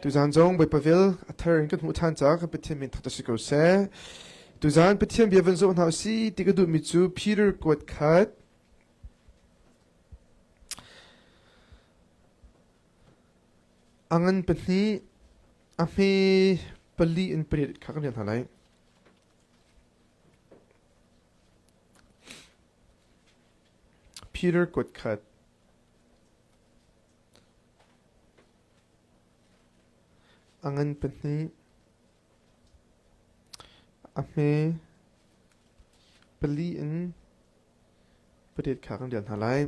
tu zan zong bai pavil athar kan mu than cha kan pethiam min thata sikau se tu zan pethiam biavan zo na si tikadu mitsu Peter kot khat angan pahni ame pali in pret khakan yan halai Peter kot khat angan pahni ame pali in pret khakan yan halai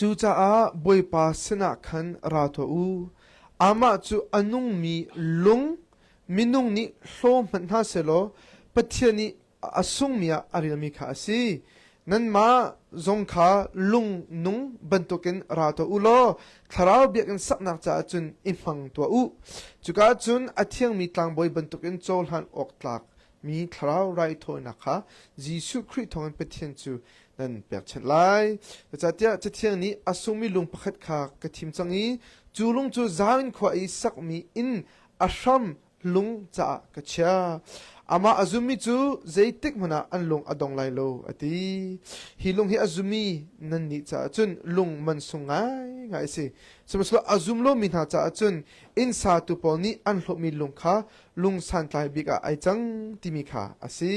chu cha a boipa sena khan ra tho u ama chu anung mi lung minung ni hlom man ha selo pathiani asung mia arilami kha si nan ma zong kha lung nung bantoken ra to u lo tharau biakan saknak cha chun imhang to u chuka chun athiang mi tlang boi bantoken chol han ok tlak mi tharau rai tho na kha jisu khri thong pathian chu nan pek chen lai cha tia cha thiang ni asung mi lung pakhat kha ka thim changi chu lung chu zawin khwa I sak mi in asham lung cha ka cha ama azumi chu zeitek mana an lung adong lai lo ati hi lung hi azumi nan ni cha chun lung man sungai ngai se somslo azum lo min ha cha chun in sa tu pol ni an hlo mi lung kha lung san tlai bika ai chang timi kha asi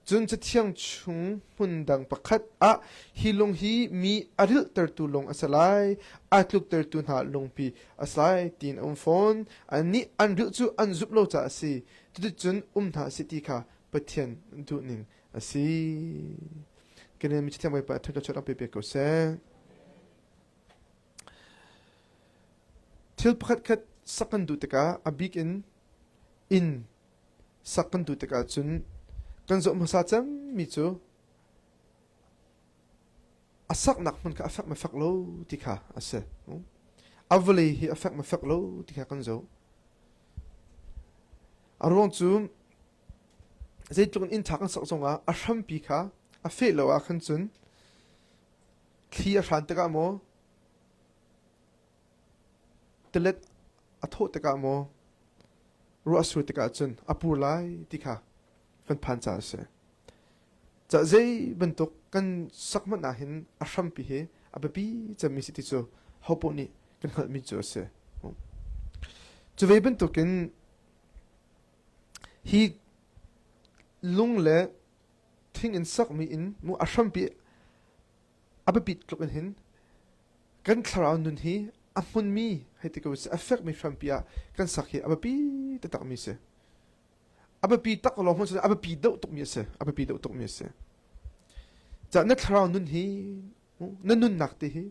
chun cha thiang chung hundang pakhat a hi lung hi mi aril ter tu lung asalai atluk ter tu na lung pi aslai tin phone ani an ril chu an zup lo cha asi tu chun tha city kha pathian du ning asi kene mi chitham bai pa thaka chora pe ko se thil pakhat khat sakan du taka abik in sakan du taka chun kan zo masa cham mi chu asak nak man ka afak ma fak lo tikha ase avli hi afak ma fak lo tikha kan zo arong chu zeitlung in thak sak zonga a hram pi kha a fe lo a khan chun thli a hran taka mo telet a tho taka mo ru asur taka chun apur lai tikha kan phan cha se cha zei bantok kan sakma na hin a hram pi he abapi chami siti chu hoponi kan khal mi chu se chu ve bantokin hi lung le thing in sak mi in mu asham pi abapit klok hin kan tharau nun hi amun mi hetika se affect mi sham pia kan sak hi abapi ta tak mi se abapi tak lo mon se abapi do tok mi se abapi do tok mi se cha na tharau nun hi na nun nak te hi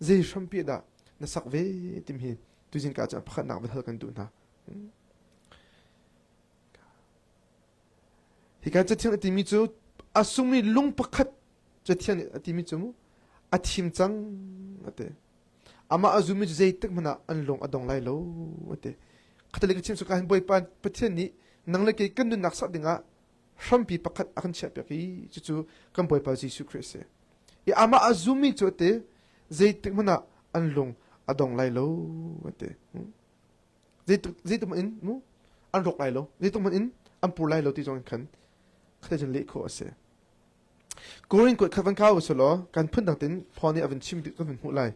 ze sham pi da na sak ve tim hi tujin ka cha pakhat nak hal kan du na hi kan cha thiang atimi chu asumi lung pakhat cha thiang atimi chu athim chang ate ama azumi zeitek mana an lung adong lai lo ate khatalik chim chu kan boi pan pathian ni nangle ke kan nak sa dinga hrampi pakhat akan chha pe ki chu kan boi pa jisu christ e I ama azumi chu te zeitek mana an lung adong lai lo ate zeitek in mu an rok lai lo zeitek man in an pur lai lo ti jong kan khata jan le ko ase Korin kot khavan kaw solo kan phun dang tin phoni avan chim dik kan hu lai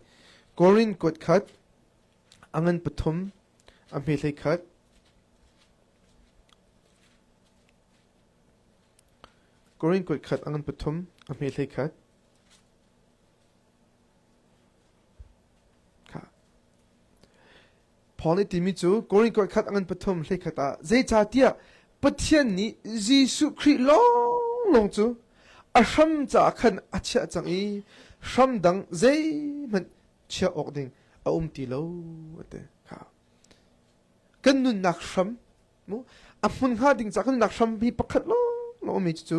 Korin kot khat angan pathum amhe lai khat Korin kot khat angan pathum amhe lai khat kha phoni timi chu Korin kot khat angan pathum lai khata zai cha tia pathian ni jisu khri long chu a hram cha khan achha changi hram dang zai man chia ok ding a ti lo ate kha kan nun nak hram mu a mun ha ding cha kan nak hram bi pakhat lo mi chu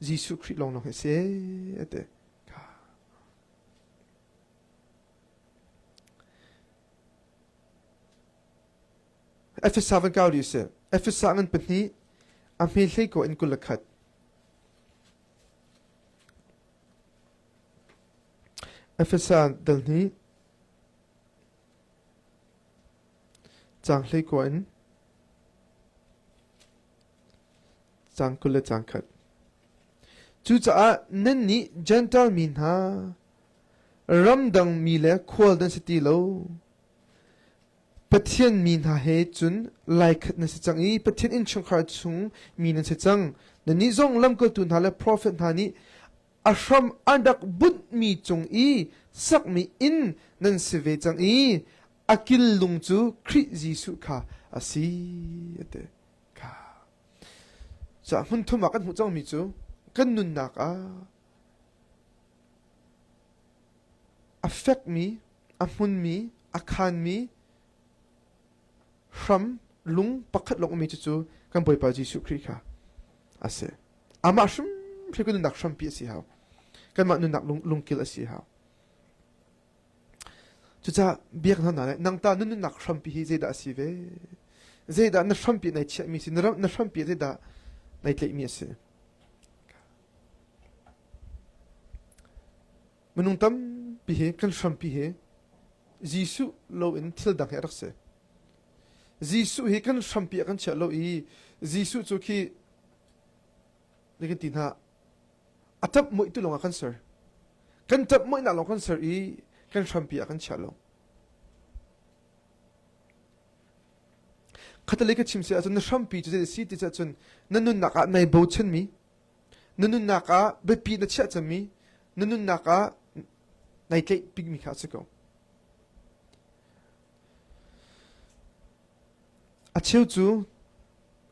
jisu khri long no se ate kha F7 gaudi se F7 an patni a me hlei ko in kulakhat Efesa dal ni chang hlei ko in chang kul chang khat chu cha nan ni gentle min ha ram dang mi le khol dan city lo pathian min ha he chun lai khat na se chang I pathian in chung khar chung min an se chang na ni zong lam ko tun ha le prophet ha ni ashram andak but mi chung I sak mi in nan se ve chang I akil lung chu khri jisu kha asi ate kha cha hun thuma kan hu chang mi chu kan nun nak a affect me a mun mi a khan mi from lung pakhat long mi chu kan boi pa jisu khri kha ase ama shum phri kan nak sham pi si haw kan ma nun nak lung kil asi haw chu cha biak na na nang ta nun nak sham pi hi zeda asi ve zeda na sham pi nai chi mi si na sham pi zeda nai tle mi ase menung tam pi he kan sham pi he jisu lo in thil dang he rak se jisu he kan sham pi kan cha lo I jisu chu khi lekin tin ha atap moi tu longa kan sir kan tap moi na long kan sir I kan sham pi kan cha lo khatale ka chim se achun na sham pi chu si ti cha chun nanun naka nai bo chen mi nanun naka be pi na cha cham mi nanun naka nai tle pig mi kha chiko acheu chu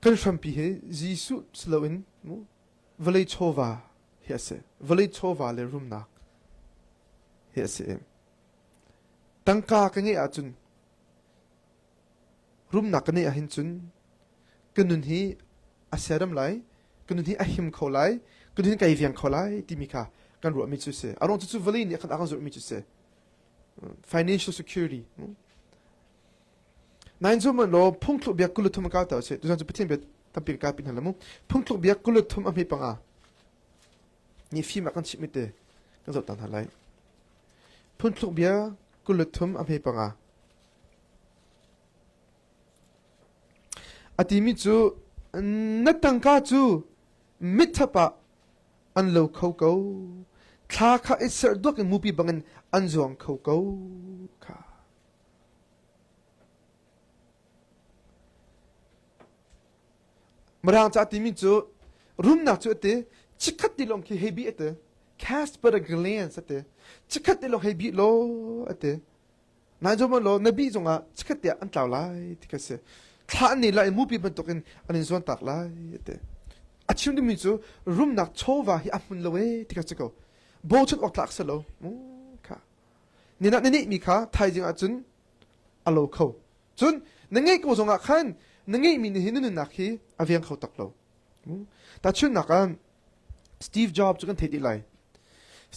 kan sham pi he jisu slowin mu valei chova hese valei chova le rum nak hese tangka ka nge achun rum nak ne a hin chun kanun hi aseram lai kanun hi ahim kholai kanun kai viang kholai timika kan ro mi chu se arong chu valei ni kan akan zo mi chu se financial security nine zo man lo phungthlu bia kulu thum ka ta se tu jan chu pathin be tapir ka pin halamu phungthlu bia kulu thum a mi panga ni fi ma kan chi mi te kan zo tan halai phungthlu bia kulu thum a mi panga atimi chu natangka chu mithapa an lo khau ko thla kha iser dok mupi bangan an zong khau ko kha marang cha atimi chu rum na chu te chikhat tilong ki hebi ate cast but a glance ate chikhat tilong hebi lo ate na jo mo lo nabi zonga chikhat ya an taw lai tikase thla ni lai mupi ban tokin anin zon tak lai ate achim de mi chu rum nak chowa hi amun lo we tikase ko bo chut ok tlak selo kha ni na ni mi kha thai jing achun alo kho chun nangai ko zonga khan nangai mi ni hinu nak hi aviang kho tak lo ta chun nakan Steve Jobs kan thedi lai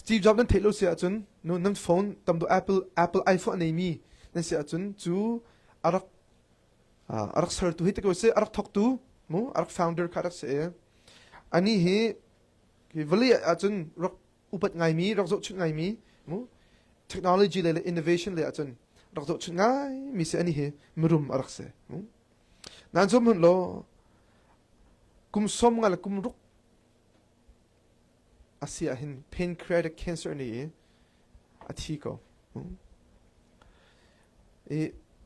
Steve Jobs nan thelo se achun no nan phone tam do Apple iPhone nei mi nan se achun chu arak sir tu hit ko se arak thok tu mu arak founder kharak se ani he ki vali achun rok upat ngai mi rok zo chut ngai mi mu technology le innovation le achun rok zo chut ngai mi se ani he murum arak se nan zo mun lo kum som ngal kum ruk asia hin pancreatic cancer ni athi ko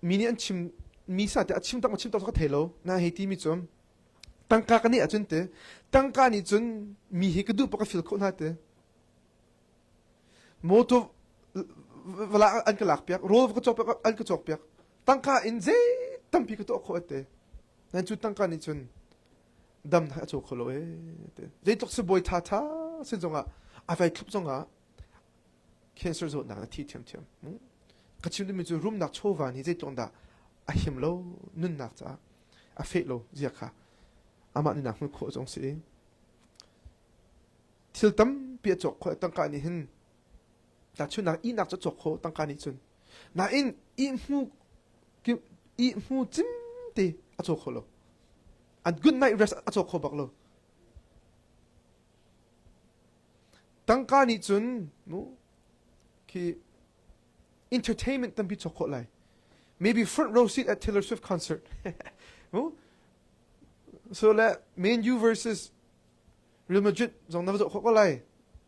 mini an chim mi sa te achim tak chim tak ka thelo na he ti mi chom tangka ka ni achun te tangka ni chun mi he ka du pa ka fil kho na te moto wala an ka lak piak rol ka chok an ka chok piak tangka in je tampi ka to kho te nan chu tangka ni chun dam na chok kholo te je tok se boy tha tha se zonga avai klup zonga cancer zo na ti thiam thiam ka chim de mi chu room nak chowa ni je tonda a him lo nun nak cha a fe lo zia kha ama ni nak kho jong se thil tam pi chok kho tangka ni hin ta chu na I nak chok kho tangka ni chun na in I mu chim te a chok kho lo and good night rest a chok kho bak lo tangka ni chun mu ki ki entertainment tam bi chokho lai maybe front row seat at Taylor Swift concert oh so la Man U versus Real Madrid zong na zo khoko lai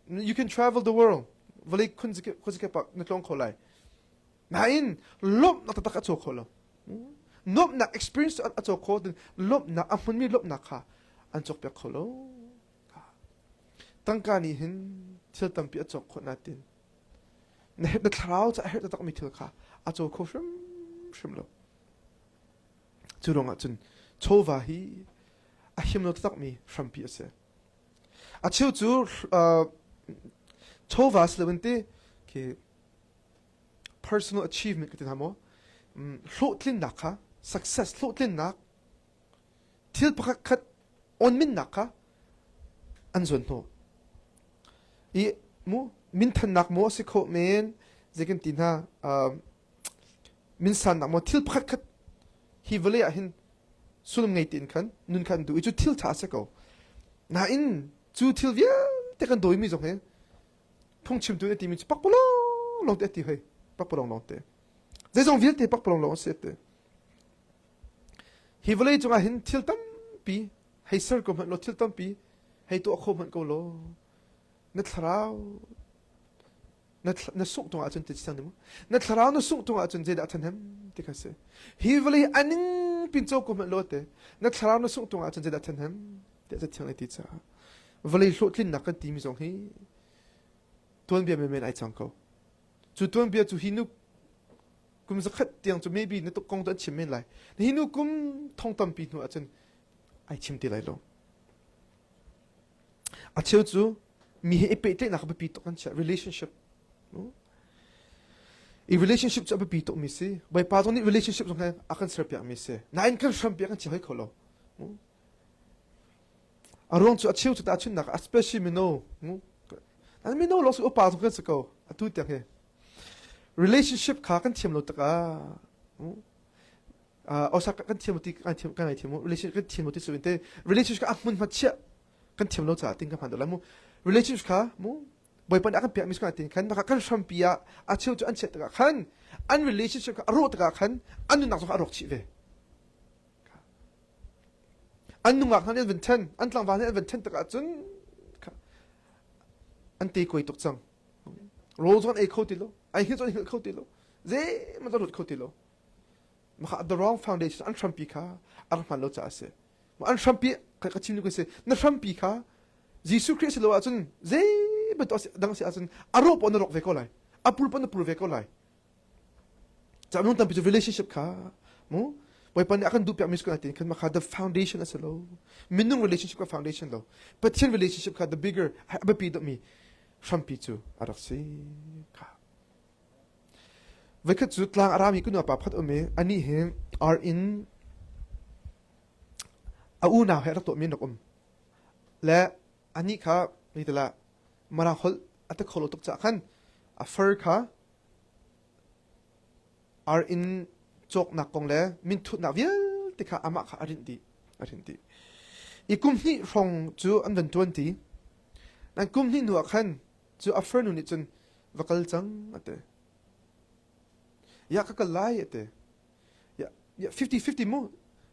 you can travel the world vale kun zike pak na tlong kholai na in lop na tatak acho kholo nop na experience acho kho den lop na amun mi lop na kha an chok pe kholo tangka ni hin thil tampi acho kho na tin na het thrau cha het tak mi thil kha acho kho shrim lo churong achun chova hi a him no tak mi from pi ase a chu chu chova slewente ke personal achievement kitin hamo hlotlin nakha success hlotlin nak thil pakhat khat on min nakha anzon no I mu min than nak mo se kho men zekin tinha min san nak mo thil pakhat khat hi vale a hin sulum ngai tin khan nun khan du chu thil tha se ko na in chu thil via te kan doi mi jong he phung chim tu ti mi pak polo lo te ti he pak polo lo te ze jong vil te pak polo lo se te hi vale chu a hin thil tam pi hei sir ko lo thil tam pi hei to kho man ko lo na thrau na suk tung a chun te chang ni mo na thrau na suk tung a chun je da than hem te kha se hi vale aning pin chok ko man lo te na thrau na suk tung a chun je da than hem te cha chang ti cha vale hlotlin nak kan ti mi jong hi tuan bia men ai chang ko chu tuan bia chu hinu kum zakhat tiang chu maybe na to kong ta chim men lai hinu kum thong tam pi nu a chun ai chim ti lai lo a cheu chu mi he pe te nak ba pi to kan cha relationship I relationship cha ba pi to mi se bai pa to ni relationship jong ha akan ser pya mi se nine kan sham pya kan chi hoi kholo arong chu a cheu chu ta chun nak especially me no an me no lo su pa to kan se ko a tu te he relationship kha kan thiam lo ta ka osa kan thiam ti kan thiam kan ai thiam relationship kan thiam ti su inte relationship ka amun ma chia kan thiam lo cha ting ka phan do la mu relationship kha mu boy pan akan pia mis ka tin kan ba kan sham pia a cheu chu an chet ta khan an relationship ka ro ta khan an nak so arok chi ve an nu ngak han even 10 an tlang van even 10 ta ka chun an te koi tok chang roles on a khotilo I hit on khotilo ze ma dot khotilo ma the wrong foundation an sham pi kha ar man lo cha ase ma an sham pi ka chim ni ko se na sham pi kha Jesus Christ lo achun ze but dang si achun arop on rock ve ko lai apul pon pul ve ko lai cha nun tam pi relationship kha mo boy pan akan du pya mis ko natin kan ma the foundation as lo minung relationship ka foundation lo but tin relationship ka the bigger ba pi do mi sham pi chu arak si kha ve ka chu tlang arami ku no pa phat ome ani he are in a una he rak to mi nok le ani kha ni tala mara hol ata kholo tok cha khan a fur kha are in chok na kong le min thu na vial ti kha ama kha arin di I kum ni rong chu an dan 20 nan kum ni nu khan chu a fur nu ni chun vakal chang ate ya ka lai ate ya 50-50 mo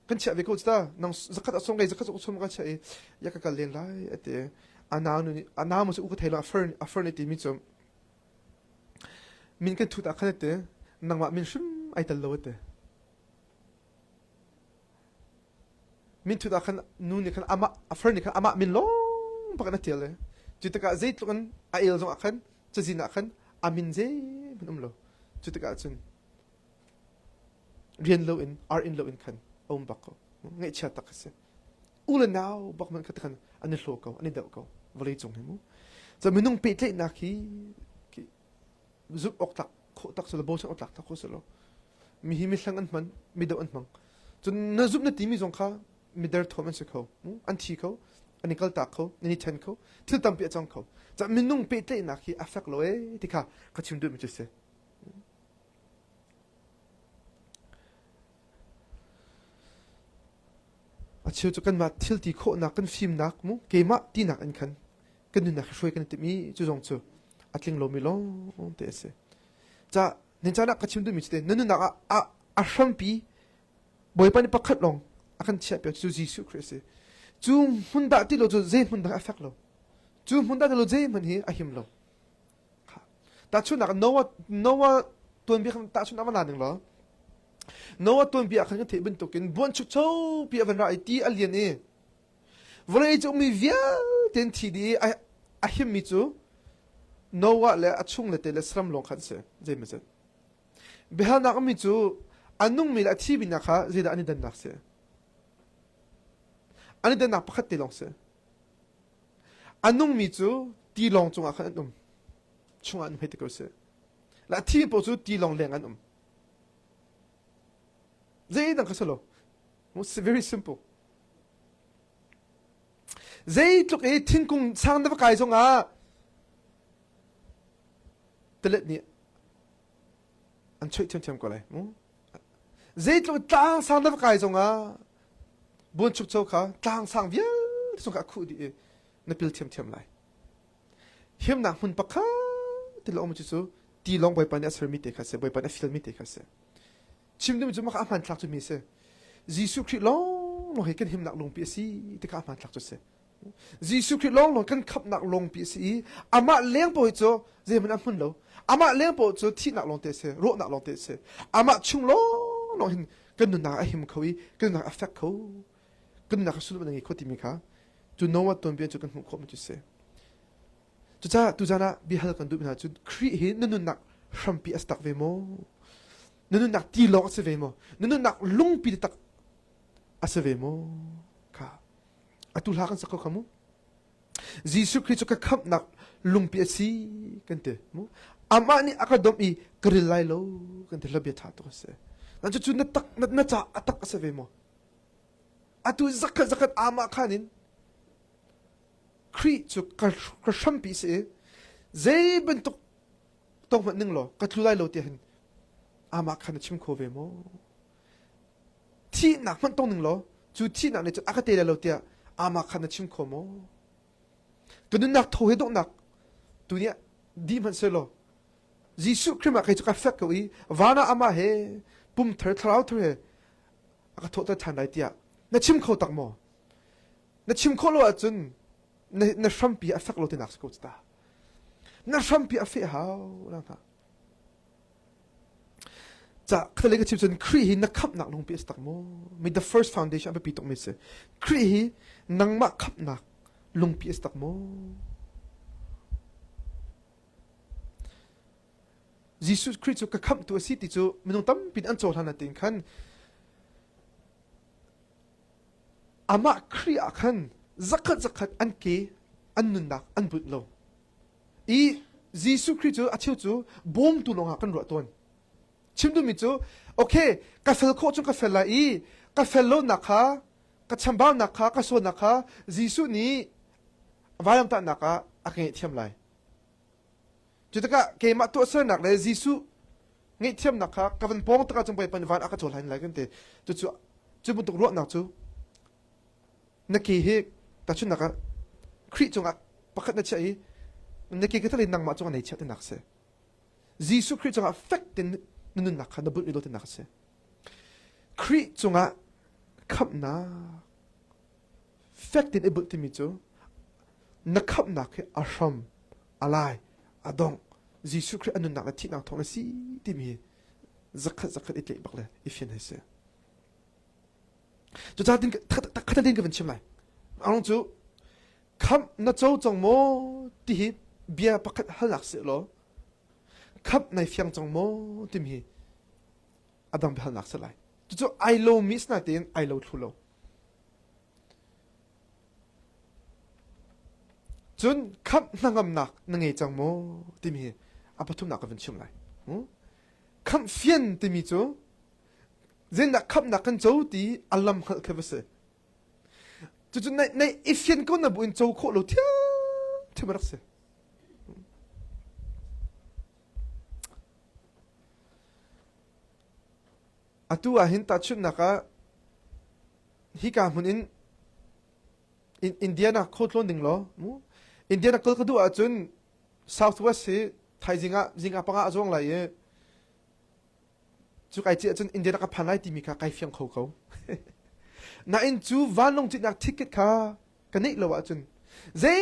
kan cha ve ko sta nang zakat asong gai zakat usum ga cha e ya ka len lai ate ana mo su ko thela fern ti mi chom min kan thu ta khanate nang ma min shim ai tal lo ate min thu ta khan nu ni khan ama fern ni khan ama min long pa kan tele chuta ka zait lo kan a el zong akhan chazina khan amin ze min lo chuta ka chun rian lo in are in lo in khan bako ngai cha ta kase ula now bak man khat khan ani hlo ko ani dau ko vale chung hemu za minung pe tle na ki zup ok tak kho tak so bo sa ok tak kho so lo mi hi mi hlang an man mi do an mang chun na zup na ti mi jong kha mi der thoman se ko an thi ko ani kal tak ko ani ten ko thil tam pe chang ko za minung pe tle na ki afak lo e ti kha ka chim du mi che se a chiu chu kan ma thil ti kho na kan film nak mu ke ma ti nak an khan kan nu na shoi kan ti mi chu jong chu atling lo mi long te se cha nin cha na ka chim du mi te nanu na a shrampi boy pa ni pakhat long akan chia pe chu Jesus Christ chu hunda ti lo chu ze hunda afak lo chu hunda lo ze man hi a him lo ta chu na Noah tuan bi kham ta chu na ma ning lo Noah tuan bi akhan the bin tokin bon chu chou pi avan ra ti alien e vole chu mi via ten ti di a him mi chu Noah le achung le te le sram long khan se ze me se behal na mi chu anung mi la thi bin na kha zeda ani dan nak se ani dan nak pakhat te long se anung mi chu ti long chung a khan chung an hete ko se la thi po chu ti long leng an zeda ka solo it's very simple zai tluk e thin kung sang da kai zonga telet ni an choi chem ko lai zai tluk tang sang da kai zonga bon chuk chau kha tang sang vial so ka khu di na pil chem lai him na hun pakha te lo mu chu ti long boy pa na ser mi te kha se boy pa na film mi te kha se chim dum chu ma kha man tlak chu mi se Jesus Christ long lo he kan him nak long pi si te ka man tlak chu se Jesus Christ long kan khap nak long pi si ama leng po chu je man hun lo ama leng po chu thi nak long te se ro nak long te se ama chung long hin kan nu na a him khawi kan na affect kho kan na su na ngi khoti mi kha tu know what ton bi chu kan hu kho mu chu se chu cha tu jana bi hal kan du na chu khri hi nu nak ram pi astak ve mo nu nak ti lo se ve mo nu nak lung pi tak ase ve mo ka atul hakan sa ko kamu Jesus Christ ka khap nak lung pi si kan te mo ama ni akadom i krilai lo kan te labi tha to se na chu na tak na cha atak ase ve mo atu zakat ama khanin khri chu ka sham pi se zai ben tok tok ma ning lo ka tlulai lo te hin ama khan chim kho ve mo thi nak man tong ning lo chu thi nak ne chu akate lo te ama khan chim kho mo tu nak tho he do nak tu nia di man se lo Jesus Christ ma kai chu ka fak ko i wana ama he pum thar thrau thre he aka tho ta than dai tia na chim kho tak mo na chim kho lo a chun na shampi a fak lo te nak ko sta na shampi a fe how na ta cha khale ka chim chun khri hi na khap nak long pi stak mo me the first foundation ba pi tok me se khri hi nang ma khap nak long pi stak mo Jesus Christ ka kham tu city chu minung tam pin an chol hana tin khan ama khri a khan zakat an ke an nun nak an but lo I Jesus Christ chu a chiu chu bom tu long ha kan ro ton chimdu mi chu okay ka fel kho chu ka fel la I ka fel lo nakha ka chamba nakha ka so nakha jisu ni valam ta naka ake thiam lai chutaka ke ma to ser nak le jisu ngai thiam nakha ka van pong ta chung pai pan van aka chol hain lai kan te chu bu tok ro nak chu na ke he ta chu naka khri chunga pakhat na chai na ke ka thale nang ma chunga nei chat nak se jisu khri chunga fact tin nun nakha na bul lo te nak se khri chunga khap na fact tin ebut ti mi chu na khap na ke asham alai adong jisu khri anun nak la thi nak thong si ti mi zakat itle bakle ifin hese chu cha tin khata tin ka van chim lai ang chu kham na chou chong mo ti hi bia pakhat halak se lo khap nai fyang chong mo tim hi adam bhal nak salai chu I lo miss na tin I lo thulo chun khap nangam nak nangai chang mo tim hi apathum nak van chim lai kham fian ti mi chu zen nak khap nak kan chou ti alam khal khevase chu nai ifyan ko na buin chou kho lo thia thimarak se atu a hin ta chun naka hi ka mun in India na khot lo ding lo India na kol khadu a chun South West สิไทยจิงะปังอาจงไรจูไอจีจนอินเดียนักพันไลที่มีค่าไกเฟียงเขาน่าอินจูวันลงจิตนักทิกเก็ตค่ากันนี่เราว่าจนเจ๊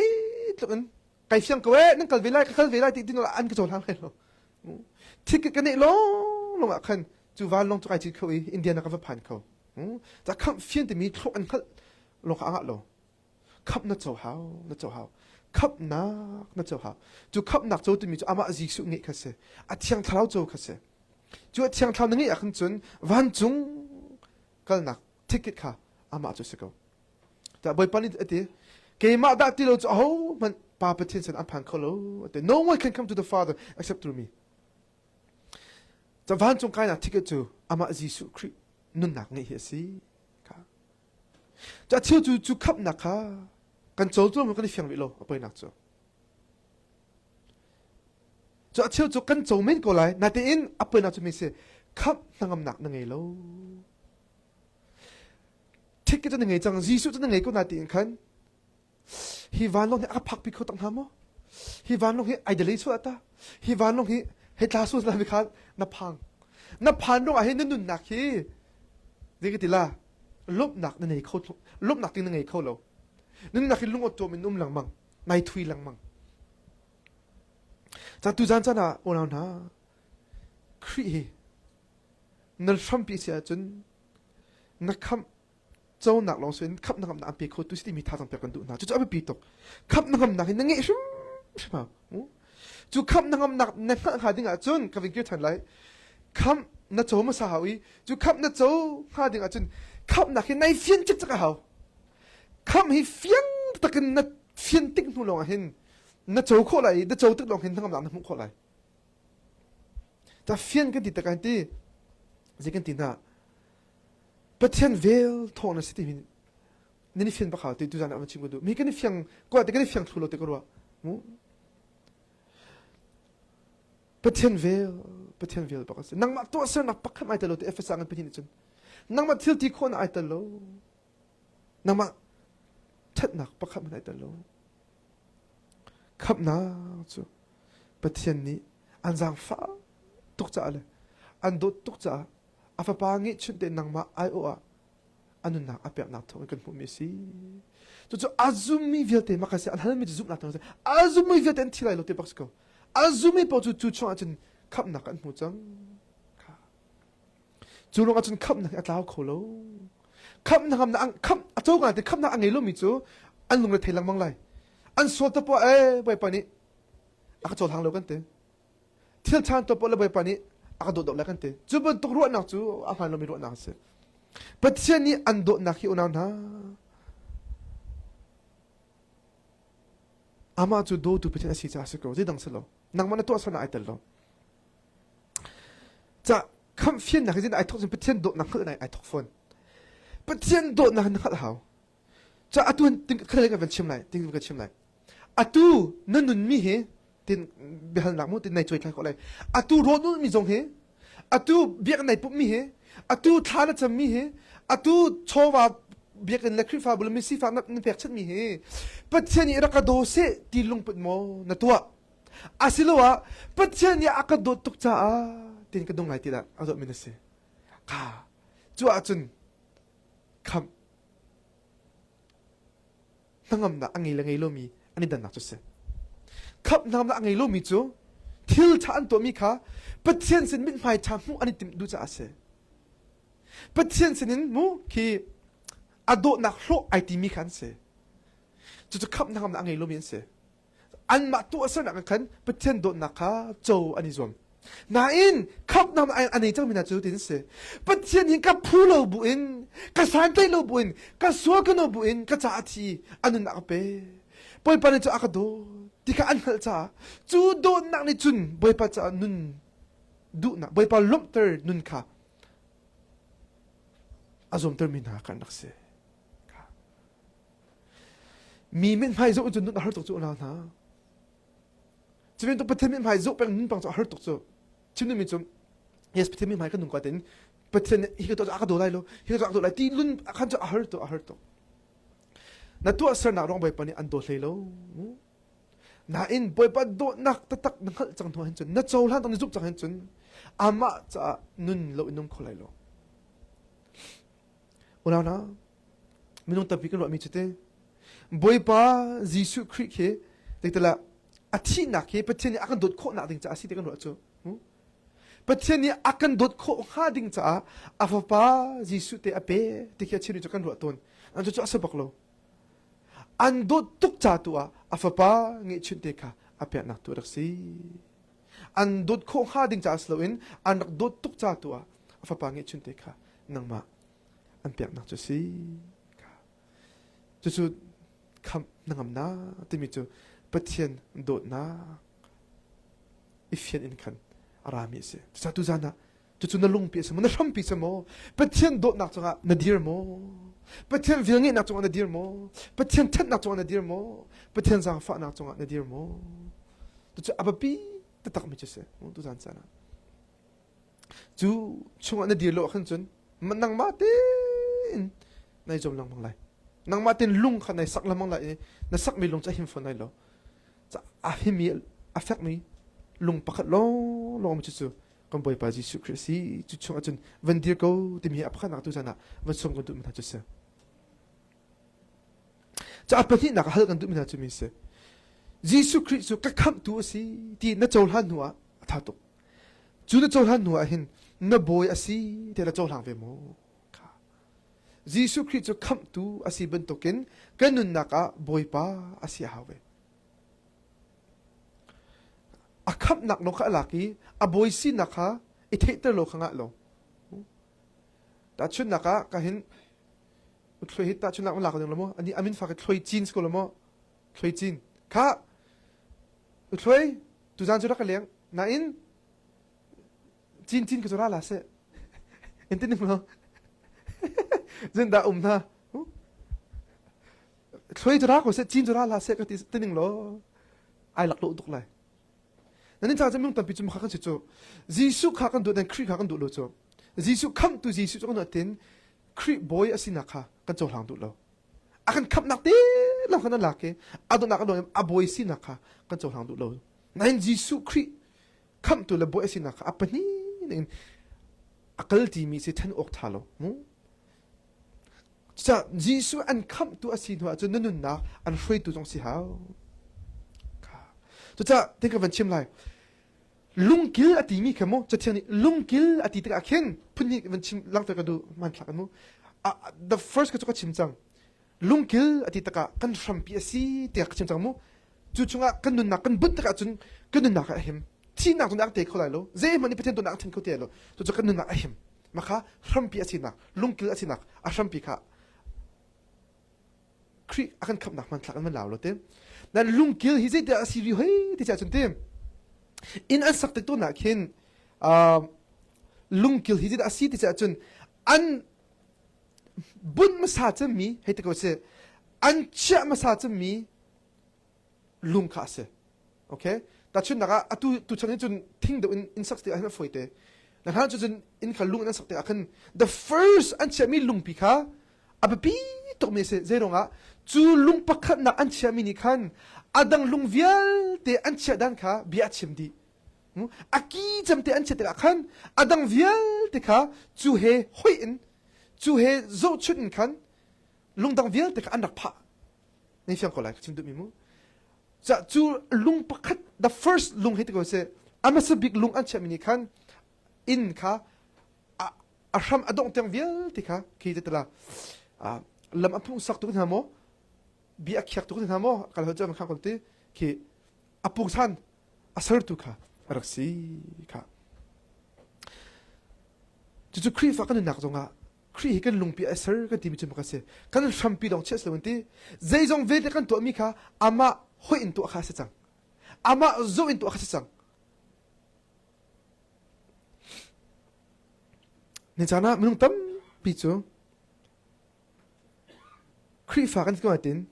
ตัวนั้นไกเฟียงเขานั่นกัลเวลาที่นั่นอันก็โจรทางเลยหรอทิกเก็ตกันนี่ลงอ่ะคันจูวันลงจูไอจีเขาอินเดียนักพันเขาจะขับเฟียงแต่มีทุกอันเขาลงอ่างเราขับนัดเจ้าหาวขับนักเจ้าหาวจูขับนักเจ้าตัวมีจูอามาจิสุเงี้ยคัสเซ่อาเทียงเท้าเจ้าคัสเซ่จูอาเทียงเท้านั่งเงี้ยขันจนวันจุงก็นักทิกเก็ตค่ะอามาจูสิเขาแต่บ่อยปานนี้เดี๋ยวเกมาดักที่เราจะมันป้าเป็นที่สันอันพันเขาแล้วแต่ no one can come to the Father except through me จะวันจุงกันนักทิกเก็ตจูอามาจิสุครินุ่นนักเงี้ยสิค่ะจะเที่ยวจูขับนักค่ะกันโจตัวมันก็ได้ฟังวิโลเอาไปนักโจจะเที่ยวจูกันโจไม่ก็เลยนาทีอินเอาไปนักโจไม่เสียขับนั่งนักนั่งไงโลทิกก็จะนั่งไงจังจีสุจะนั่งไงก็นาทีอินคันฮีวานลงให้อาพักพิโคตั้งหามฮีวานลงให้ไอเดลิสุตาฮีวานลงให้ตาสุดนาวิคันนับพังลงให้นุ่นนักฮีดีกันทีละลบนักนั่งไงเขาลบนักติงนั่งไงเขาโลนั่นนักที่ลุงอดตัวมันหลังมังนายทุยหลังมังจากตุจันจันน่ะโอนาหน้าครีนั่นทำปีเสียจนนักคำเจ้าหนักลองส่วนคำนักคำนักปีเขาตุสิมีท่าทางเปลี่ยนกันดูนะจู่ๆเอาไปปีตกคำนักคำนักนั่งเงี้ยใช่ไหมจู่คำนักคำนักนั่งหาดิ่งอ่ะจนกับวิกฤตทันไรคำนักโจมาสาวิจู่คำนักโจหาดิ่งอ่ะจนคำนักให้นายเฟียนจิตจักรเขาคำให้เฟียงตะกันนัดเฟียนติ๊กนู่นลงเห็นนัดโจโคไรนัดโจติ๊กลงเห็นทั้งกำลังทั้งมุขโคไรแต่เฟียนกันติดตะกันที่จะกันติดน่ะประเทศเวลทองนั่นสิที่นี่เฟียนปะเขาที่ดูจานเอามาชิมกันดูมีกันเฟียงก็แต่กันเฟียงทุลติกรัวประเทศเวลปะเขานังมาตัวเสือนักปักขึ้นมาแต่เราที่เอฟเอสซังกันไปที่นี่จนนังมาทิลที่คนไอแต่เรานังมาชัดนักประคับมันไอตลอดขับน้าจูประเทศนี้อันจางฟ้าตุกจ่าเลยอันโดตุกจ่าอาฟ้าปางี้ชุดเด่นนังมาไอโออาอันนู้นนักอาเปียนักทองกันพูดไม่สิจู่ๆอาซุมีเวียเตมาคัสอันนั้นไม่จะซุปนักทองอาซุมีเวียเตนที่ไรโลเตปักสกอาซุมีพอจู่ๆช่วงอาจารย์ขับนักอันหูจังจู่ลงอาจารย์ขับนักอัตลาวโคโลคำนักคำเจ้ากันแต่คำนักอันไงลูกมิจูอันลงเลยเทลังมังไลอันสวดตัวปะไปปานี้อาก็โจทางเร็วกันเตะเที่ยวชานตัวปะเลยไปปานี้อาก็โดดแล้วกันเตะจูบนตกรัวนักจูอาหารเราไม่รัวนักเสียปัจจัยนี้อันโดดนักที่อุณาหนาอามาจูโดดูปัจจัยสิ่งที่อาศัยก็จะดังสโลนังมันตัวสนาไอเตลโลจะคำเฟียนนักที่ไอทุกสิ่งปัจจัยโดดนักคือไอทุกคนประเทศโดนนักขัดเขาจะอัตุนติงเคยกันเป็นชิมไหนติงกันชิมไหนอัตุนั่นนุ่นมีเหตินเบียร์หลักมุตินในช่วยใครก็เลยอัตุรถนุ่นมีจงเหอัตุเบียร์ในปุ๊บมีเหอัตุทานจะมีเหอัตุโชว์เบียร์กันเล็กขึ้นฟ้าบุลมิสีฟ้านับเบียร์ชัดมีเหประเทศนี้รักโดเซตีลงเป็นโมนัตัวอาศิลวะประเทศนี้อักโดตุกจ้าตินกันดงไหนติดอ่ะเอาตัวมินเสค่ะจั่วจุนคำนั่งงำนักอังไงละไงโลมีอันนี้ดันนักจุดเสคำนั่งนักอังไงโลมีจูทิลชาอันตัวมีค่ะประเทศสินมินหมายชามูอันนี้ติมดูจะอาเสประเทศสินมูคีอโดนักโลไอติมีขันเสจุดคำนั่งนักอังไงโลมีเสอันมาตัวเสนักขันประเทศโดนักค่ะโจอันนี้จวมนาอินขับนำอันนี้จังมีนาจูดินเสปัจจัยนี้กับผู้เราบุอินกับสันติเราบุอินกับสวกันเราบุอินกับจ่าทีอันนั้นนักเป้ปอยปานจะอักโดที่ข้าอันนั้นจ่าจูโดนักในจุนปอยปานจะนุนดูนักปอยปานลบเตอร์นุนค่ะอาจอมเตอร์มีนากันนักเสมีเม่นไพ่จุจุนนุนหาตกจุนานะจะเป็นตัวประเทศมีไพ่จุเป็นนุนปังจะหาตกจุชิมนึกมิจุyes ประเทศมีไพ่ก็นุ่งกว่าเด่นประเทศฮิกตัวจะอักโดได้โลฮิกตัวอักโดได้ที่ลุนขันจะหาตกนั่นตัวเสนาร้องไปปานนี้อันโดเลยโล na in boy pa do nak tatak nang hal chang thong hen chun na chol han tong zup chang hen chun ama cha nun lo inum kholai lo una na minung tapi kan lo mi chute boy pa jisu khri khe dekla athi na khe pathen akan dot kho na ding cha asi te kan lo chu pathen akan dot kho ha ding cha afapa jisu te ape te khe chiri kan lo ton an chu asa baklo an dot tuk cha tua afapa ngi chun te kha ape na tu rak si an dot kho ha ding cha slow in an dot tuk cha tua afapa ngi chun te kha nang ma an pek na chu si chu kham nangam na timi chu pathian dot na ifian in khan arami se cha tu zana chu na lung pi se na ram pi se mo pathian dot na chunga na dir mo pathian vilngi na chunga na dir mo pathian that na chunga na dir mo pathian zang fa na chunga na dir mo chu abapi ta tak mi che se tu zan sana chu chunga na dir lo khan chun manang ma tin nai jom lang mang lai nang matin lung khan nai sak lamang lai na sak mi lung cha him phone nai lo cha a himi affect mi lung pakhat lo lo mi chu kan boy pa jisu christi chu chung achun van dir ko ti mi apkha na tu sana van som kan tu mi ta chu se cha apani na hal kan tu mi na chu mi se jisu christ ka kham tu si ti na chol han huwa tha tu chu na chol han huwa hin na boy asi te la chol hang ve mo jisu christ chu kham tu asi ban token kanun naka boy pa asi hawe a kham nak no kha laki a boy si nakha i theater lo khanga lo ta chun naka ka hin thloi hit ta chun nak la ko ding lo mo ani amin fa ka thloi chin sko lo mo thloi chin kha thloi tu jan chu ra ka leng na in chin chin ka chu ra la se entin mo dân đã na thuê cho ra có sẽ chín cho ra là sẽ cái tiếng lo ai lạc lộ tục lại nên cha mình tập trung khắc cho Jesus khắc ăn đồ nên Christ khắc ăn đồ lo cho Jesus come to Jesus cho nó tên Christ boy asin nakha kan cho lang đồ lo akan khắp nạc thế làm khăn lạc cái ado nak đồ a boy sin nakha kan cho lang đồ lo nên Jesus Christ come to la boy asin nakha apani nên akal ti mi se than ok thalo cha jisu an kham tu asin wa chu nanun na an hroi tu jong si hao ka to cha te ka van chim lai lungkil ati mi khamo cha thiani lungkil ati ta khen phuni van chim lang ta ka du man thak anu the first ka chu ka chim chang lungkil ati ta ka kan ram pi asi te ka chim chang mo chu chunga kan nun na kan but ta ka chun kan nun na ka him thi na tu nak te kholai lo ze mani pathen tu nak thin ko te lo to chu kan nun na him makha ram pi asi na lungkil asi na a ram pi kha Christ akan khap nak man thak man law lo te nan lungkil hi ze da asiri hei ti cha chun te in an sak te to na khin lungkil hi ze da asi ti cha chun an bun ma sa cha mi hei te ko se an cha ma sa cha mi lung kha se okay ta chun na atu tu chang chun thing do in sak te an foi te nan han chun in kha lung an sak te akan the first an cha mi lung pi kha abapi to me se zero nga chu lung pakhat na an chia mini khan adang lung vial te an chia dan kha bia chim di aki jam te an chia te khan adang vial te kha chu he hoi in chu he zo chun khan lung dang vial te kha an rak pha nei fiam ko lai chim du mi mu cha chu lung pakhat the first lung he te ko se amasa big lung an chia mini khan in kha a ram adong teng vial te kha ki te la lam apung sak tu na mo bi akyak tu na mo kal hoja ma khakol te ki apung san asar tu kha araksi kha chu khri fa kan nak zonga khri kan lungpi asar ka ti bi chum ka se kan sham pi dong ches lewenti zai zong ve te kan to mi kha ama hoi in tu kha se chang ama zo in tu kha se chang ne chana minung tam pi chu Christ fa kan ko atin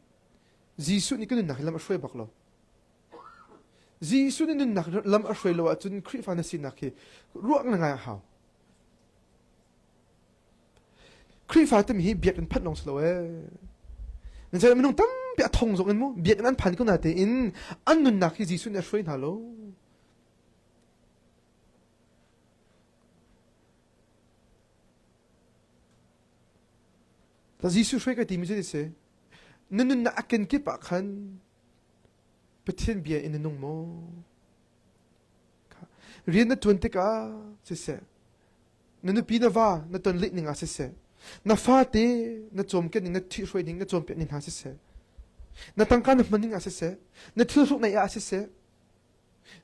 jisu ni kan nak lam ashwe baklo jisu ni nak lam ashwe lo atun Christ fa na sin nak ruak na nga haw Christ fa tam hi biak kan phat nong slo e nên minung tam bị thong giống anh mu biết anh phản con nào thế in anh nun nạc khi gì xuân nhà xuôi nào lo ta gì xuôi cái tìm gì thế nun nạc akin kip akan Petien bia in nung mo riêng na tuần tích à sẽ nunu pina va na tuần lịch ninga sẽ na pha te na chom ke ning na thi roi ning na chom pe ning ha se na tangka na maning se na thil ruk na ya se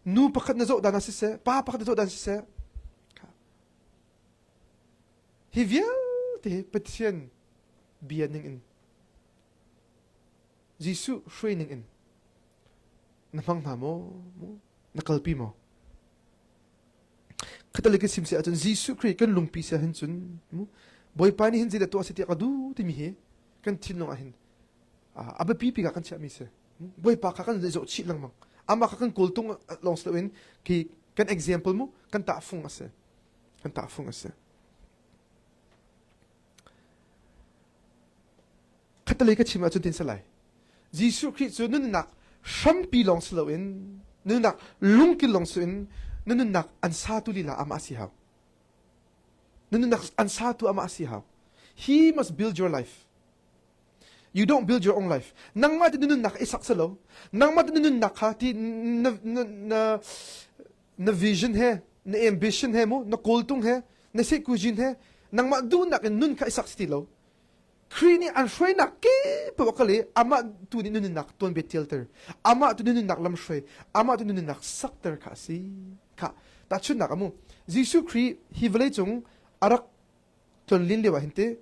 nu pakhat na zo dan se pa pakhat na zo dan se hi vial te petien bia ning in jisu roi ning in na mang na mo na kalpi mo Katolik sim se atun jisu kri kan lungpi se hin chun boy pani hin zida to asiti akadu ti mi he kan thin long ahin aba pipi ka kan cha mi se boy pa ka kan zo chi lang mang ama ka kan kultung long slowin ki kan example mo kan ta fung ase Katolik chim atun tin salai jisu kri chu nun nak sham pi long slowin nun nak lung ki long slowin nun nak an sa tu lila ama si haw Nunun ansa tu ama asihaw. He must build your life. You don't build your own life. Nang mati nunun nak isak salo. Nang mati nunun nak ha ti na vision he, na ambition he mo, na kultung he, na se kujin he. Nang ma du nak nun ka isak stilo. Krini an shway nak ke pawakali ama tu ni nunun nak tuan betilter. Ama tu nunun nak lam shway. Ama tu nunun nak sakter ka si ka. Ta chun nak amu. Jisu Kri hi vele chung arak ton lin lewa hinte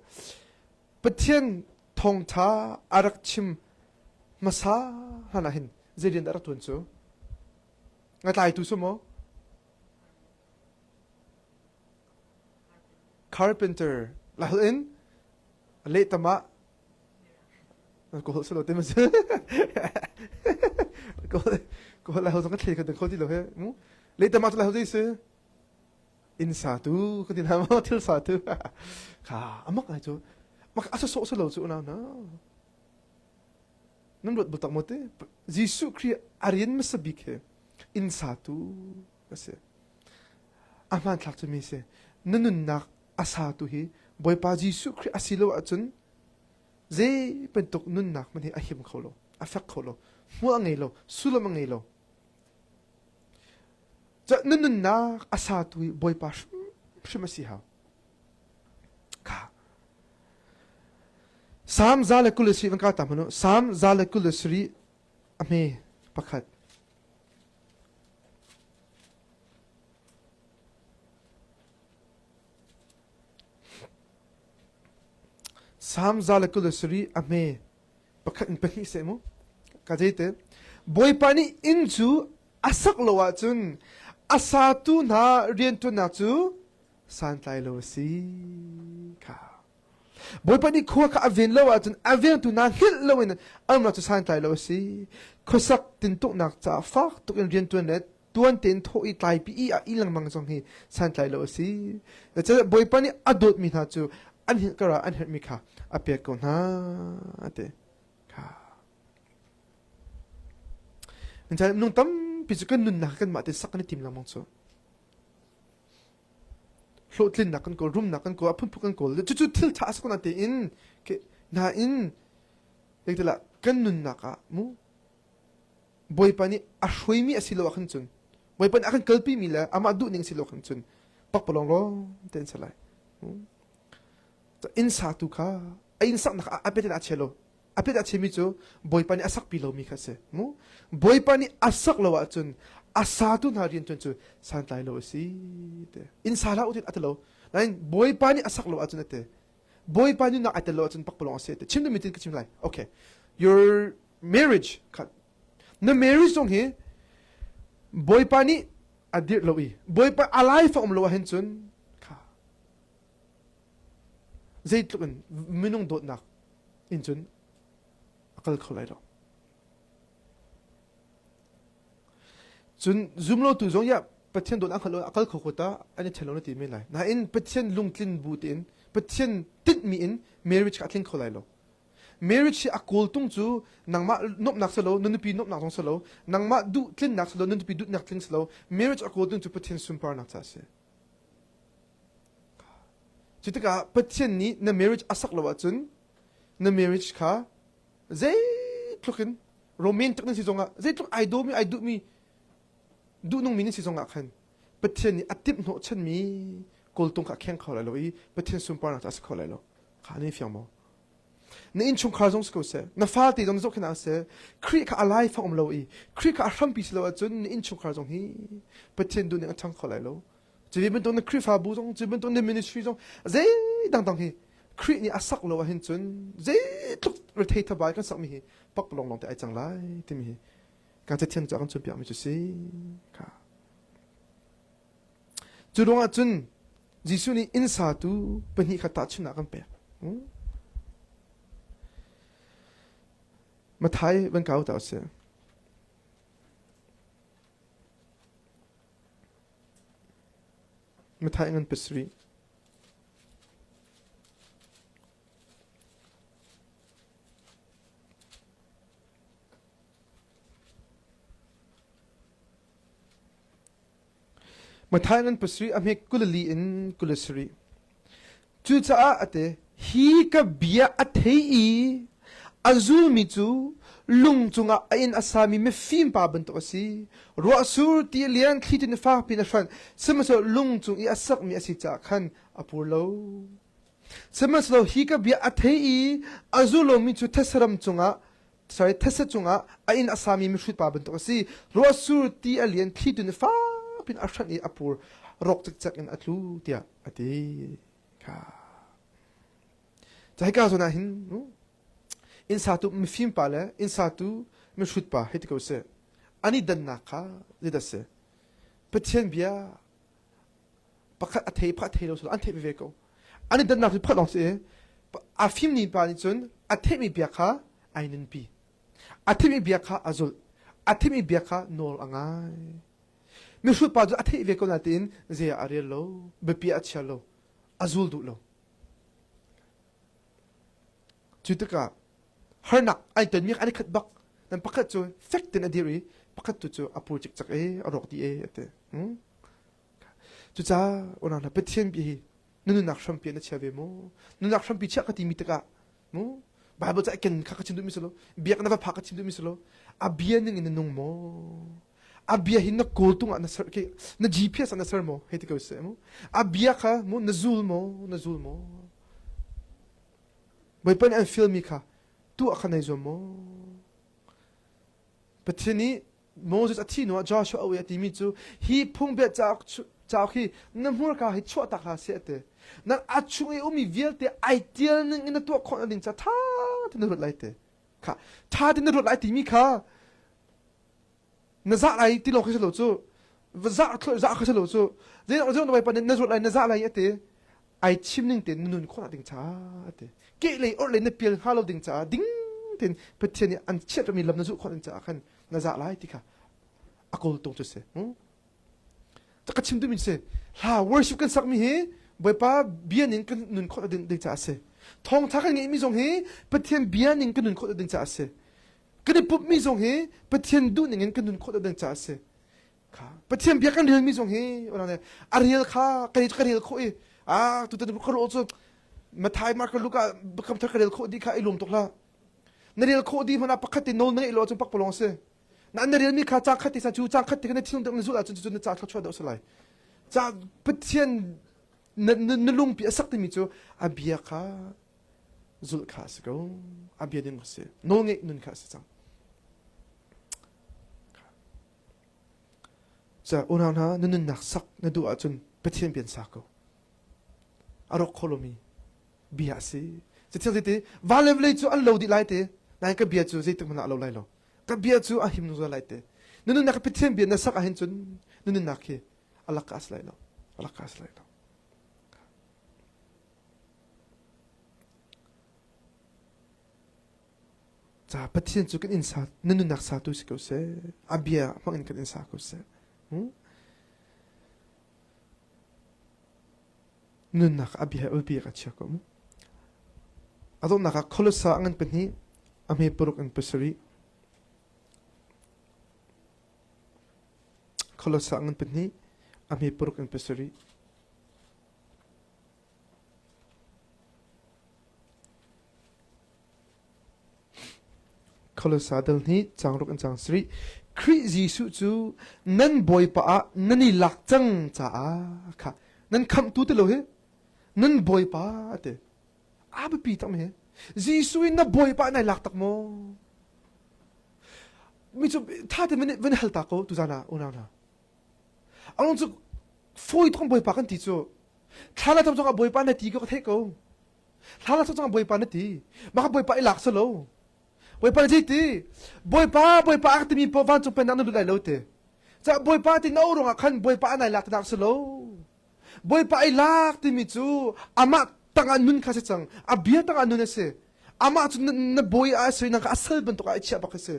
pathian thong tha arak chim masa hana hin zedian arak ton chu ngatai tu sumo carpenter lahin le tama ko hol solo temas ko la hol song ka thei ka de khodi lo he mu le tama tu la hol dise in satu ko din hama til satu ka amak ai chu mak aso so lo chu na namrot butak mote jisu kri arian masabik he in satu kase aman thak chu mi se nunun nak asatu hi boy pa jisu kri asilo achun ze pentok nun nak mani ahim kholo afak kholo mu angelo sulam angelo ja nun na asatu boy pa shmasiha ka sam zale kulisri van ka tamano sam zale kulisri ame pakhat sam zale kulisri ame pakhat in pahi se mo ka jete boy pani inju asak lowa chun asatu na rientu na chu santai lo si ka boy pani kho ka aven lo atun aven tu na hil lo in amna chu santai lo si khosak tin tuk nak cha fak tuk in rientu net tuan ten tho I tai pi I a ilang mang song hi santai lo si cha boy pani adot mi na chu an hil kara an hel mi kha apek ko na ate ka ncha nung tam pisukan nun nakan mate sakani tim lamang so flotlin nakan ko room nakan ko apun pukan ko chu til thas ko na te in ke na in ekdela kan nun naka mu boy pani a shoi mi asilo akan chun boy pani akan kalpi mila ama du ning silo akan chun pakpolong ro ten salai in satu ka in sak naka apeten achelo apet achemi chu boy pani asak pilo mi khase mu boy pani asak lawa chun asatu na rian chun chu santai lo si te in sala utit atlo lain boy pani asak lawa chun te boy pani na atlo chun pakpolong ase te chimdu mitin kichim lai okay your marriage kat na marriage song he boy pani adir lowi boy pa alai fa lo hen chun ka zait lukun minung dot nak in chun akal kholai lo chun zumlo tu zong ya pathian don akal khota ani thelo na ti me lai na in pathian lungtlin butin pathian tit mi in marriage ka tling kholai lo marriage a kol tung chu nangma nop nak salo nunupi nop nak song salo nangma du tlin nak salo nunupi du nak tlin salo marriage a kol tung chu pathian sumpar nak cha se chitaka pathian ni na marriage asak lawa chun na marriage kha zai tlukin romantic na si zonga zai tluk I do me du nung min si zonga khan pathian ni atip no chan mi kol tung kha kheng khaw la lo I pathian sumpar nak cha se khaw la lo kha ni fyang mo na in chung khar jong sko se na fa ti dong zo khina se kri ka alai fa lo I kri ka ram pi lo chun na in chung khar jong hi pathian du ni achang khaw la lo chỉ bên tôi nó kri pha bu jong chỉ bên tôi nó ministry jong dễ dang dang hi kri ni asak lo hin chun dễ tuk rotate ba kan sak mi hi pak long long te ai chang lai ti mi hi kan che thian cha kan chu pya mi chu si ka chu dong a chun jisu ni insa tu pani kha ta chuna kan pe ma thai ban kau ta se ma thai ngan pesri ma thai ngan pesri am he kulali in kulasri chu cha ate hi ka bia athei azul mi chu lung chunga ain asami me fim pa ban to si ro sur ti lian khitin fa pin fan semaso lung chung I asak mi asi cha khan apur lo semaso hi ka bia athei azulo mi chu thasaram chunga sorry thasa chunga ain asami me shut pa ban to si ro sur ti alian khitin fa pin ashan I apur rok chak chak in atlu tia ati ka chai ka so na hin in satu mi film pala in satu mi shoot pa hit ko se ani dan na kha lida se pathian bia pakhat athei lo so an thei ve ko ani dan na phat long se a film ni pa ni chun athei mi bia kha ainin pi athei mi bia kha azul athei mi bia kha nol angai mi shoot pa athei ve ko na tin ze are lo be pi acha lo azul du lo chutaka harnak ai ten mi ani khat bak nan pakhat chu fact ten adiri pakhat tu chu apur chik chak arok ti ate chu cha ona na pethian bi nunu nak sham pi na chave mo nunu nak sham pi cha khati mi taka mo bible cha ken kha khachin du mi solo biak na ba pha khachin du mi solo a bia ning in nung mo a bia hin na kol tung na sar ke na gps na sar mo heti ko se mo a bia kha mo na zul mo boy pan an film mi kha tu akhanai zo mo patini Moses atino Joshua awe atimi chu hi phungbe cha khi namur ka hi chota kha se te nan achungi umi vielte ideal ning in to khon din cha tha tin ro laite kha tha tin ro laite mi kha na za lai ti lo khalo chu za khalo chu ze no bai pan na ro lai na za lai ate ai chimning te nun khona ding cha ate ke le or le na pil halo ding cha ding ten pathian an chet mi lam na zu khon cha khan na za lai ti kha akol tong chu se ta ka chim du mi se ha worship kan sak mi he boy pa bianin kan nun khon ding cha se thong tha kan ngi mi jong he pathian bianin kan nun khon ding cha se kan pup mi jong he pathian du ning kan nun khon ding cha se kha pathian bia kan ril mi jong he ona ne ariel kha karil kho tu ta ko lo chu ma thai ma ka luka bakam thar karel kho di kha ilum tokla narel kho di mana pakhati nol ngai lo chu pak polong se na narel mi kha cha khati sa chu cha khati kana thilung dang zu la chu chu na cha thla chwa da salai cha pathian na lung pi asak ti mi chu abia kha zul kha se go abia din se nol ngai nun kha se chang cha ona na nun nak sak na du a chun pathian pian sa ko arok kholomi bia se se thil te valevle chu an lo di lai te nai ka bia chu zeitung na lo lai lo ka bia chu a him nu za lai te nunu na ka pithem bia na sak a hin chun nunu na ke alakas lai lo cha pathian chu kan insa nunu nak sa tu se ko se abia mang in kan insa ko se nun nak abia ka chia ko adon naka kolosa angan penhi ame puruk an pesari kolosa angan penhi ame puruk an pesari kolosa dal ni changruk an chang sri khri jisu chu nan boy pa a nani lak chang cha a kha nan kham tu te lo he nan boy pa te ab pi tam he jisu in na boy pa nai lak tak mo mi chu tha te men hal ta ko tu jana una na alon chu foi thong boy pa kan ti chu thala tam chang boy pa na ti ko the ko thala chang boy pa na ti ma boy pa i lak sa lo boy pa ji ti boy pa ak ti mi po van chu pen na lu lai lo te cha boy pa ti no ronga khan boy pa nai lak ta sa lo boy pa i lak ti mi chu ama tanga nun kha se chang a bia tanga nun se ama chu na boy a se na ka asal ban to ka chia ba ka se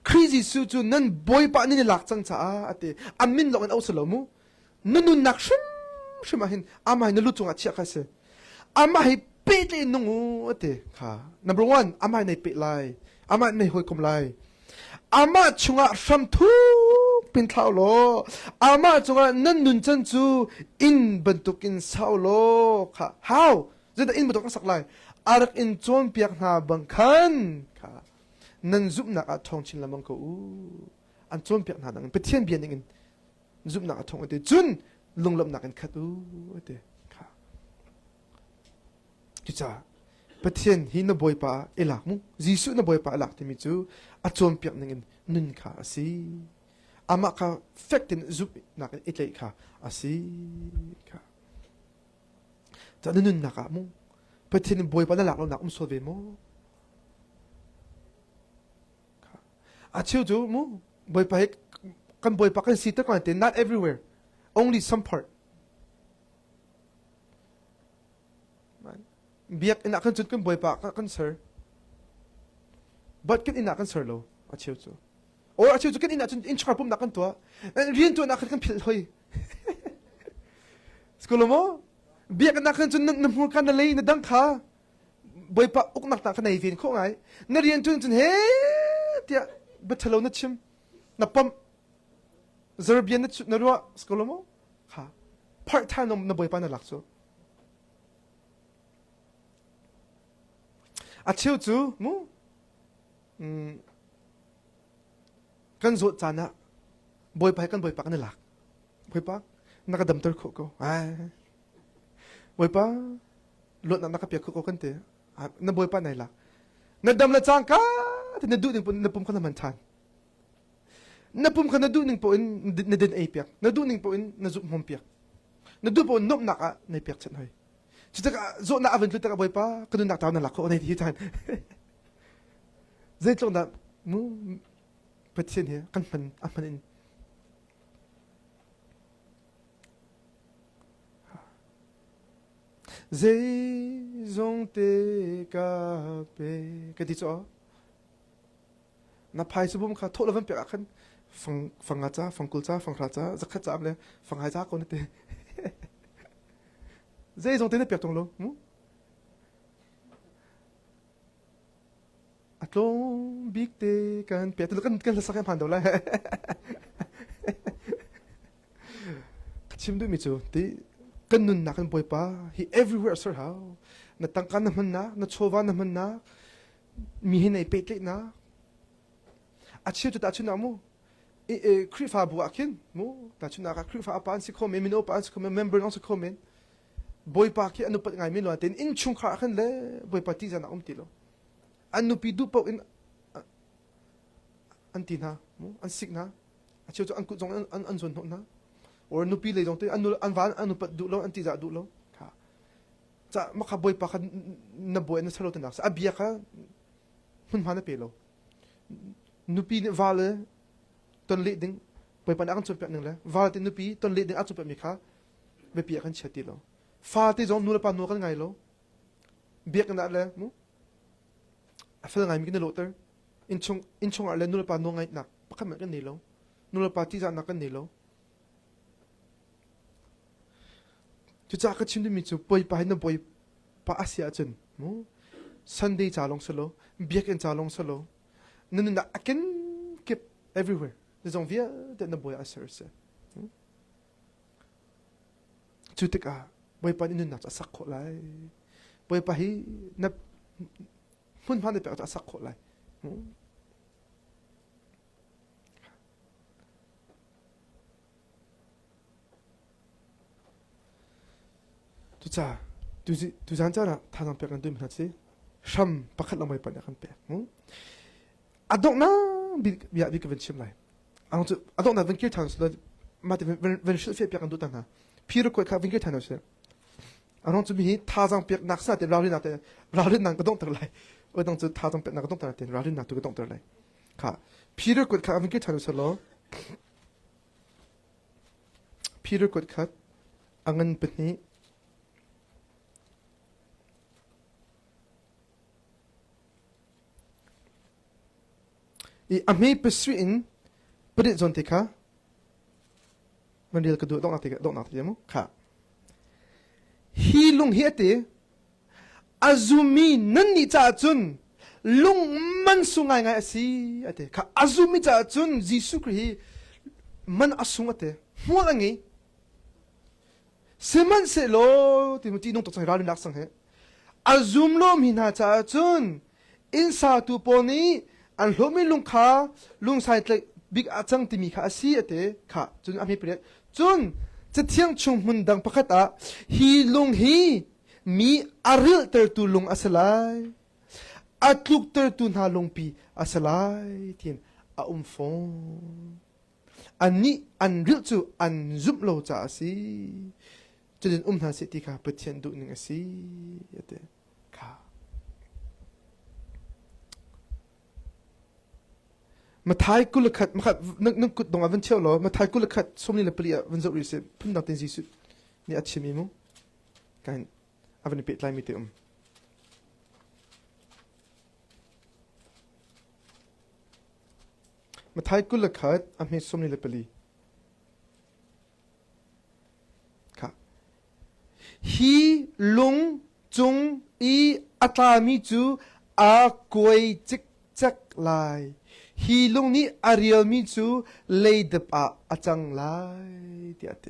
crazy su chu nan boy pa ni lak chang cha ate amin lo an au se lo mu nun nak shim ma hin ama hin lu chunga chia ka se ama hi pe le nungu ate kha number 1 ama nei pe lai ama nei hoi kom lai ama chunga sham thu pin thao lo ama chunga nan nun chan chu in bantuk in sao lo kha how zeda in bantuk sak lai arak in chon piak na bang khan kha nan zup na a thong chin lamang ko u an chon piak na dang pethian bian ning in zup na a thong ate chun lunglom na kan khat u ate kha kicha pethian hi na boy pa elak mu jisu na boy pa elak ti mi chu a chon piak ning in nun kha asi ama ka factin zup na kan itlai kha asi kha ta nun na ka mu pethian boy pa na lak lo na solve mo achiu chu mu boy pa kan boy pa kan sita kan te not everywhere only some part biak ina kan chut kan boy pa kan sir but kan ina kan sir lo achiu chu or achiu chu kan ina chun in char pum na kan to rian tu na kan phil hoi skulo mo biak na kan chun na mur kan na lei na dang kha boy pa uk nak ta kan nei vin kho ngai na rian chun he tia betalo na chim na pam zerbian na ruwa skolomo ha part time na boy pa na lakso a chiu chu mu kan zo chana boy pa kan boy pa kan lak boy pa nakadam tor ko ko ai boy pa lot na nakapya ko kan te na boy pa nai lak na dam la chang ka na du ning po na pum ka naman tan na pum ka na du ning po in na din ay piak na du ning po in na zup mom piak na du po nom naka na piak chan hoy chita ka zo na aven luta ka boy pa kadun nak taw na lako na di tan zai tlong na mu patien he kan pan aman in zai zong te ka pe ka di cho na pai su bum kha tho lawan pe akhan fang cha fang kul cha fang kha cha zakha cha le fang hai cha ko ne te zai zong te ne pe tong lo atlong big te kan pe te kan sa kan phan do la chim du mi chu te kan nun na kan boy pa he everywhere sir how na tangkan naman na chowa naman na mi hin ai pe tle na achiu tu ta chu na mu kri fa bu akin mu ta chu na ka kri fa pan si ko me no pan si ko member no si ko men boy pa ki anu pat ngai mi lo ten in chung kha khan le boy pa ti jana ti lo anu pi du po in anti na mu an sik na achiu tu an ku jong an zon na or nu pi le jong te an van anu pat du lo anti za du lo kha cha ma kha boy pa kha na boy na salo ta na sa abia kha hun ma na pe lo nupi ne vale ton le ding boy pan akan chupek nang le vale te nupi ton le ding a chupek mi kha be pi akan chati lo fa te jong nu pa nu kan ngai lo biak na le mu a fel ngai mi ne lo ter in chung a le nu pa nu ngai nak pa kan kan ni lo nu pa ti za nak kan ni lo chu cha ka chim de mi chu boy pa na boy pa asia chun mu Sunday cha long solo biak en cha long solo nun na aken keep everywhere the zong via the na boy aser se chu tika boy pa nun na cha sak kho lai boy pa hi na hun phan de pe cha sak kho lai tu zan cha na tha sang pe kan tu ma chi sham pakhat la mai pa na kan pe adok na bi ka ven chim lai adok na ven kir tan so ma te ven shil fe pe kan tu ta na pir ko ka ven kir tan so anong chu bi tha sang pe nak sa te rauli na ka dong tar lai o dong chu tha sang pe na ka dong tar te rauli na tu ka dong tar lai ka pir ko ka ven kir tan so lo pir ko ka angan pe ni ami peswin pedit zon tika mandil kedua dong nak mo ka hilung hiate azumi nanni cha chun lung man sungai ngai asi ate ka azumi cha chun jisu kri man asung ate huangi seman se lo timoti nong to chang ra nak sang he azum lo mina cha chun insa tu poni an hlomi lung kha lung sai tle big achang timi kha asi ate kha chun ami pre chun chathiang chung mun dang pakhata hi lung hi mi aril ter tu lung asalai atluk ter tu na lung pi asalai tin a fon ani an ril chu an zum lo cha asi chun na se ti kha pathian du ning asi ate khaมาท้ายกุลขัดมาขัดนึกกุดตรงอวันเชี่ยวหรอมาท้ายกุลขัดสมนี่ละเปลี่ยวันจะรีเซพุ่นดังเต็มสิสุดนี่อัดชิมิมุกันอวันนี้เป็ดไล่ไม่เต็มมาท้ายกุลขัดอันนี้สมนี่ละเปลี่ยค่ะฮีลุงจงอีอัตามิจูอากวยจิกจักไลฮีลุงนี้อาริยมิจูเลยดับอาจังไลเดียด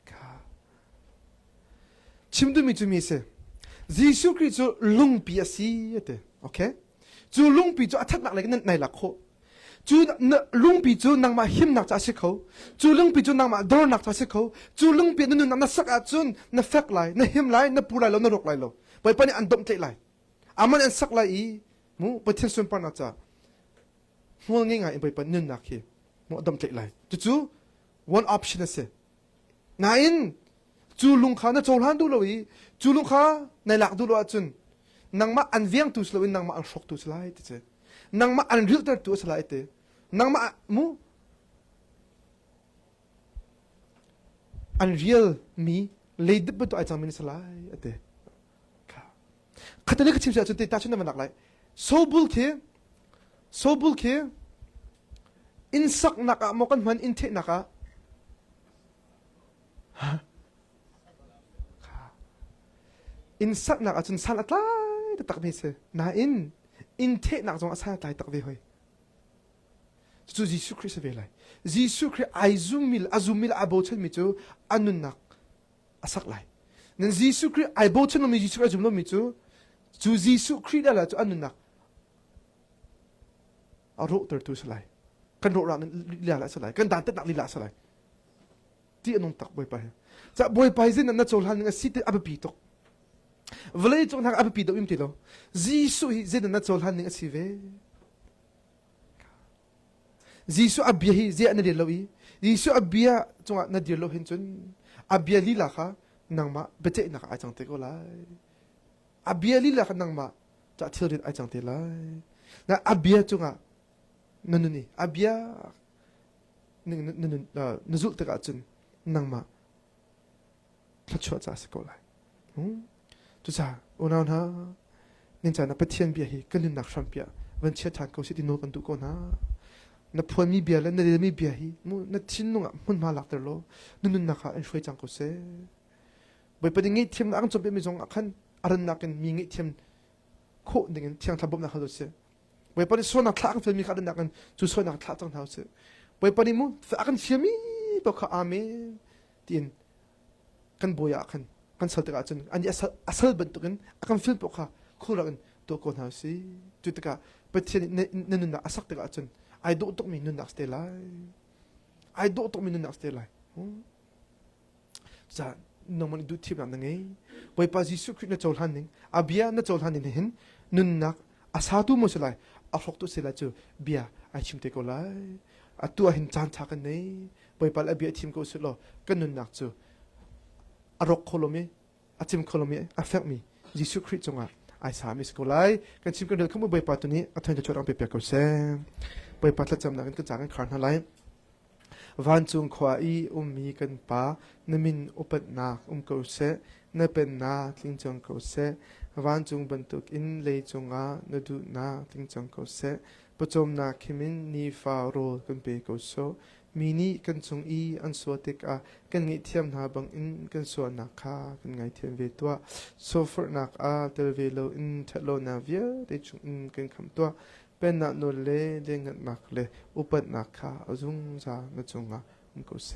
ค่ะชิมดูมิจูมีเสยิสุคริสต์ลุงปีสีเดโอเคจูลุงปีจูอัฐนักเลยนั่นในหลักโคจูลุงปีจูนังมาหิมนักจะสิเขาจูลุงปีจูนังมาดอนักจะสิเขาจูลุงปีนั่นนักสักอาจุนนักฟักไลนักหิมไลนักปูไลแล้วนักรกไลแล้วไปปนี่อันดมเตะไลอามันอันสักไลอีมูไปเที่ยวส่วนปานาจ้ามัวง่ายๆไปปนนึงนักเฮมัวดมเตะไลจู่ๆ one option เสียนายนจูลุงข้าน่ะโจรหันดูเลยจูลุงข้าในหลักดูเลยจุนนังมาอันเวียงตุสเลยนังมาอันช็อกตุสไลต์เจ้นังมาอันริลเตอร์ตุสไลต์นังมามูอันเรียลมีเลยดิบตัวไอ้จังมินสไลต์เจ้ค่ะขัดเล็กชิมเสียจุดที่ตาชุนนั่นมันหลักไรโซบุลเคอินสักนักอะมกันมันอินเทนักอะอินสักนักจนสันอัตไลแต่ตักไม่เสนาอินเทนักจงสันอัตไลตักไม่หอยจู่ยิสุคริสต์เวลัยยิสุคริสต์อาซุมิลอาโบเชนมิจูอันนุนักสักไลนั่นยิสุคริสต์อาโบเชนมิยิสุคริสต์จุ่มลมิจูจู่ยิสุคริสต์อะไรจู่อันนุนักเอาโรตตัวสลายกันโรรานั้นลีลาสลายกันด่านตัดนักลีลาสลายที่อนงตักบ่อยไปจะบ่อยไปสินั่นน่ะโจรหันงั้นสิทธิ์อับปีตกเวลาโจรหันอับปีตกอิ่มทีละจีสุฮิสินั่นน่ะโจรหันงั้นสิเวจีสุอับยาฮิเจอันเดียร์โลอีจีสุอับยาจงอันเดียร์โลเห็นจนอับยาลีลาค่ะนังมาเบเจนักอาจังเตก็ไลอับยาลีลาค่ะนังมาจะเที่ยวเดินอาจังเตไลนะอับยาจงอ่ะนั่นนี่อับยานั่นจุดตะกัดจนนังมาทัชชัวจ้าสกุลไลทุกจ้าอุณาหะนินจานับเทียนเบียฮีกันนักชัมเปียวันเชียร์ทางเขาสิติโนกันตุกนะนับพวนมีเบียแล้วนับเรียนมีเบียฮีมูนับทิ้งนุ่งมุนมาหลักเตอร์โลนั่นนักข้าช่วยจังเขาเส บ่ปะงี้ทีมอังจบเป็นมีจงคันอารันนักกันมีงี้ทีมโคดึงเที่ยงทับบนักเขาดูสิบ่ปะนี่ส่วนนักทางฟิล์มมีอารันนักกันจู่ส่วนนักทางจังเท้าสิบ่ปะนี่มุฝากกันเชื่อมีบอกเขาอาเมนทีนกันบ่อยากกันสัตย์กันจนอันนี้อัศบันตุกันกันฟิล์มบอกเขาคู่รักกันตัวคนเท้าสิจุดตะกะประเทศนี้นุ่นนักอัศตะกันจนไอ้ดูตกมีนุ่นนักสเตลัยไอ้ดูตกมีนุ่นนักสเตลัยจะน้องมันดูทีมนั้นไงไว้ปัจจุบันคริสต์นักโจรหันนิงอาเบียนักโจรหันนิงเห็นนุ่นนักอาสาตุมุสลิมอาฟกตุสลายจูเบียไอชิมเตโกไลอาตัวเห็นจานทักันนี่ไว้ปัจจุบันเบียทีมกูสุดหล่อกันนุ่นนักจูอารมณ์โคลมีอาทีมโคลมีอาเฟกมียิสุคริสต์จงอ่ะไอสามิสโกไลกันชิมกันเดินเข้ามาไว้ปัจจุบันนี้อาทนจะโจรอังเปียกกูเซ่ไว้ปัจจุบันนั้นกันจากกันครานอะไรวันจุงขวาอีมีกันป่านมินอุปนักกูเสนเป็นนาทิงจังกูเสวันจุงบรรทุกอินเลยจงนดูนาทิงจังกูเสประจมนาคิมินนีฟาโรกันเปกูโซมีนี้กันจงอีอันสวติกกันไงเทียมนาบังอินกันสวนักคากันไงเทียมเวตัวโซฟร์นักเตลเวโลอินเทโลนาเวียได้จงอินกันคำตัวเป็นนักโนเลเดงัดนักเลอุปนักขาจุงจานจงก็เซ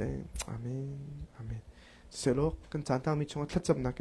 อาเมนอาเมนเสโลกันจานทางมีชงทัดจำนัก